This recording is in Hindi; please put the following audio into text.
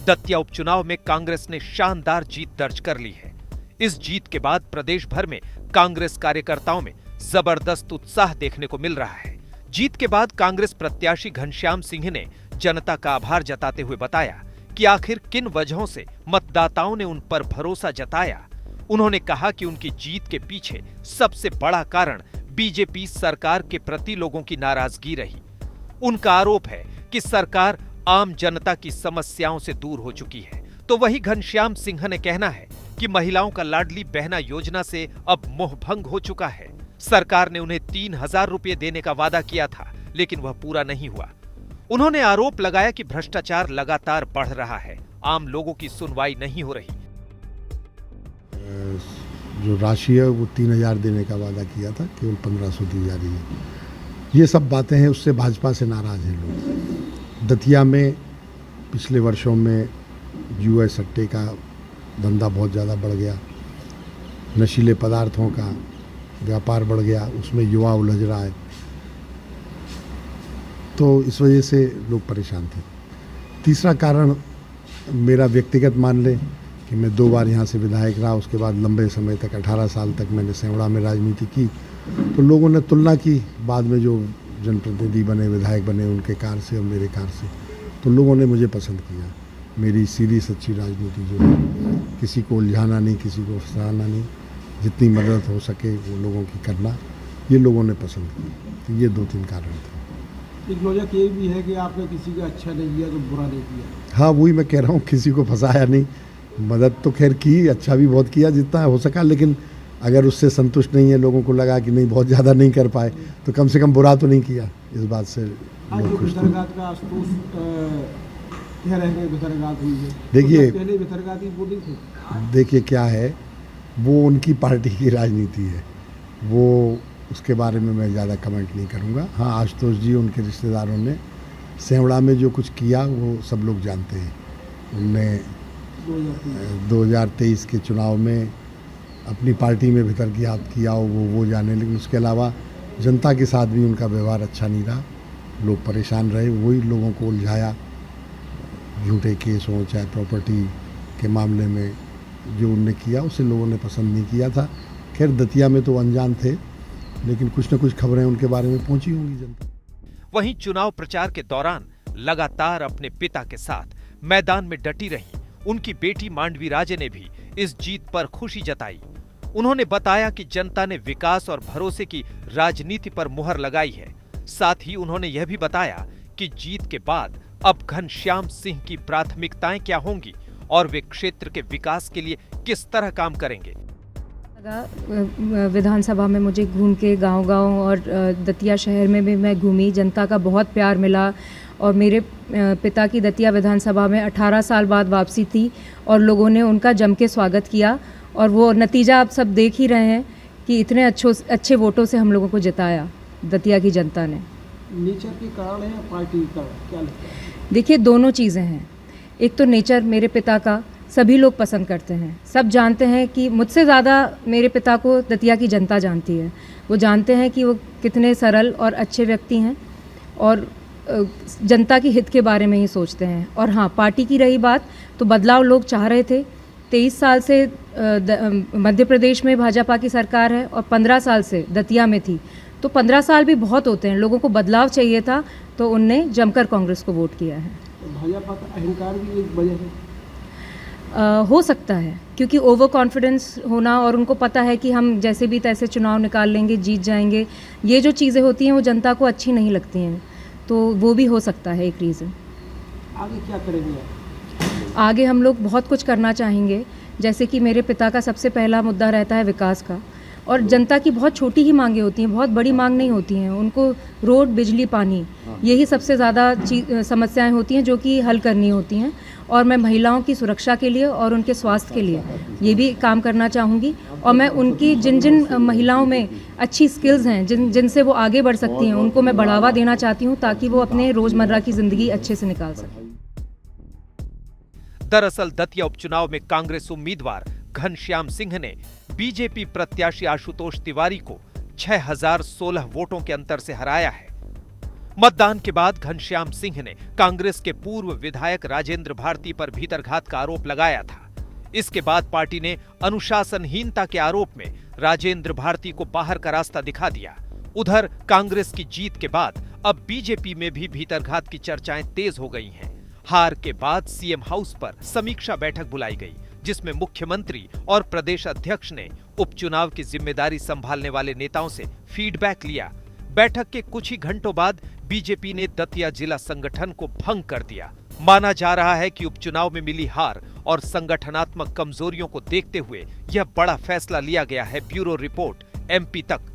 दतिया उपचुनाव में कांग्रेस ने शानदार जीत दर्ज कर ली है। इस जीत के बाद प्रदेश भर में कांग्रेस कार्यकर्ताओं में जबरदस्त उत्साह देखने को मिल रहा है। जीत के बाद कांग्रेस प्रत्याशी घनश्याम सिंह ने जनता का आभार जताते हुए बताया कि आखिर किन वजहों से मतदाताओं ने उन पर भरोसा जताया। उन्होंने कहा कि उनकी जीत के पीछे सबसे बड़ा कारण बीजेपी सरकार के प्रति लोगों की नाराजगी रही। उनका आरोप है कि सरकार आम जनता की समस्याओं से दूर हो चुकी है। तो वही घनश्याम सिंह ने कहना है कि महिलाओं का लाडली बहना योजना से अब मोहभंग हो चुका है। सरकार ने उन्हें 3,000 रुपये देने का वादा किया था, लेकिन वह पूरा नहीं हुआ। उन्होंने आरोप लगाया कि भ्रष्टाचार लगातार बढ़ रहा है, आम लोगों की सुनवाई नहीं हो रही। जो राशि है वो 3,000 देने का वादा किया था, केवल 1,500 दी जा रही है। ये सब बातें हैं, उससे भाजपा से नाराज हैं लोग। दतिया में पिछले वर्षों में जुए सट्टे का धंधा बहुत ज़्यादा बढ़ गया, नशीले पदार्थों का व्यापार बढ़ गया, उसमें युवा उलझ रहा है, तो इस वजह से लोग परेशान थे। तीसरा कारण मेरा व्यक्तिगत मान लें कि मैं 2 बार यहाँ से विधायक रहा, उसके बाद लंबे समय तक 18 साल तक मैंने सेवड़ा में राजनीति की, तो लोगों ने तुलना की बाद में जो जनप्रतिनिधि बने, विधायक बने, उनके कार से और मेरे कार से, तो लोगों ने मुझे पसंद किया। मेरी सीधी सच्ची राजनीति जो है, किसी को उलझाना नहीं, किसी को फंसाना नहीं, जितनी मदद हो सके वो लोगों की करना, ये लोगों ने पसंद की। तो ये 2-3 कारण थे। एक लोजक ये भी है कि आपने किसी का अच्छा नहीं किया तो बुरा नहीं किया। हाँ, वही मैं कह रहा हूँ, किसी को फंसाया नहीं, मदद तो खैर की, अच्छा भी बहुत किया जितना हो सका, लेकिन अगर उससे संतुष्ट नहीं है, लोगों को लगा कि नहीं बहुत ज़्यादा नहीं कर पाए, तो कम से कम बुरा तो नहीं किया। इस बात से लोग खुश थे। देखिए क्या है, वो उनकी पार्टी की राजनीति है, वो उसके बारे में मैं ज़्यादा कमेंट नहीं करूँगा। हाँ, आशुतोष जी, उनके रिश्तेदारों ने सेवड़ा में जो कुछ किया वो सब लोग जानते हैं। उनने 2023 के चुनाव में अपनी पार्टी में भीतर की हाथ किया हो वो जाने, लेकिन उसके अलावा जनता के साथ भी उनका व्यवहार अच्छा नहीं रहा, लोग परेशान रहे, वही लोगों को उलझाया। झूठे केस हों चाहे प्रॉपर्टी के मामले में जो उनने किया उसे लोगों ने पसंद नहीं किया था। खैर दतिया में तो अनजान थे, लेकिन कुछ न कुछ खबरें उनके बारे में पहुंची होंगी जनता। वहीं चुनाव प्रचार के दौरान लगातार अपने पिता के साथ मैदान में डटी रही उनकी बेटी मांडवी राजे ने भी इस जीत पर खुशी जताई। उन्होंने बताया कि जनता ने विकास और भरोसे की राजनीति पर मुहर लगाई है। साथ ही उन्होंने यह भी बताया कि जीत के बाद अब घनश्याम सिंह की प्राथमिकताएं क्या होंगी और वे क्षेत्र के विकास के लिए किस तरह काम करेंगे। विधानसभा में मुझे घूम के गांव-गांव और दतिया शहर में भी मैं घूमी, जनता का बहुत प्यार मिला और मेरे पिता की दतिया विधानसभा में 18 साल बाद वापसी थी और लोगों ने उनका जम के स्वागत किया और वो नतीजा आप सब देख ही रहे हैं कि इतने अच्छे वोटों से हम लोगों को जिताया दतिया की जनता ने। नेचर के कारण है या पार्टी का, क्या लगता है? देखिए, दोनों चीज़ें हैं। एक तो नेचर मेरे पिता का सभी लोग पसंद करते हैं, सब जानते हैं कि मुझसे ज़्यादा मेरे पिता को दतिया की जनता जानती है। वो जानते हैं कि वो कितने सरल और अच्छे व्यक्ति हैं और जनता के हित के बारे में ही सोचते हैं। और हाँ, पार्टी की रही बात, तो बदलाव लोग चाह रहे थे। 23 साल से मध्य प्रदेश में भाजपा की सरकार है और 15 साल से दतिया में थी, तो 15 साल भी बहुत होते हैं। लोगों को बदलाव चाहिए था, तो उनने जमकर कांग्रेस को वोट किया है। भाजपा का अहंकार भी एक वजह है। हो सकता है, क्योंकि ओवर कॉन्फिडेंस होना और उनको पता है कि हम जैसे भी तैसे चुनाव निकाल लेंगे, जीत जाएंगे, ये जो चीज़ें होती हैं वो जनता को अच्छी नहीं लगती हैं, तो वो भी हो सकता है एक रीज़न। आगे क्या करेंगे? आगे हम लोग बहुत कुछ करना चाहेंगे, जैसे कि मेरे पिता का सबसे पहला मुद्दा रहता है विकास का, और जनता की बहुत छोटी ही मांगें होती हैं, बहुत बड़ी मांग नहीं होती हैं। उनको रोड, बिजली, पानी, यही सबसे ज़्यादा समस्याएं होती हैं जो कि हल करनी होती हैं। और मैं महिलाओं की सुरक्षा के लिए और उनके स्वास्थ्य के लिए ये भी काम करना चाहूँगी। और मैं उनकी जिन जिन महिलाओं में अच्छी स्किल्स हैं, जिनसे वो आगे बढ़ सकती हैं, उनको मैं बढ़ावा देना चाहती हूँ ताकि वो अपने रोज़मर्रा की ज़िंदगी अच्छे से निकाल सकें। दरअसल दतिया उपचुनाव में कांग्रेस उम्मीदवार घनश्याम सिंह ने बीजेपी प्रत्याशी आशुतोष तिवारी को 6,016 वोटों के अंतर से हराया है। मतदान के बाद घनश्याम सिंह ने कांग्रेस के पूर्व विधायक राजेंद्र भारती पर भीतरघात का आरोप लगाया था। इसके बाद पार्टी ने अनुशासनहीनता के आरोप में राजेंद्र भारती को बाहर का रास्ता दिखा दिया। उधर कांग्रेस की जीत के बाद अब बीजेपी में भी भीतरघात की चर्चाएं तेज हो गई हैं। हार के बाद सीएम हाउस पर समीक्षा बैठक बुलाई गई, जिसमें मुख्यमंत्री और प्रदेश अध्यक्ष ने उपचुनाव की जिम्मेदारी संभालने वाले नेताओं से फीडबैक लिया। बैठक के कुछ ही घंटों बाद बीजेपी ने दतिया जिला संगठन को भंग कर दिया। माना जा रहा है कि उपचुनाव में मिली हार और संगठनात्मक कमजोरियों को देखते हुए यह बड़ा फैसला लिया गया है। ब्यूरो रिपोर्ट MP तक।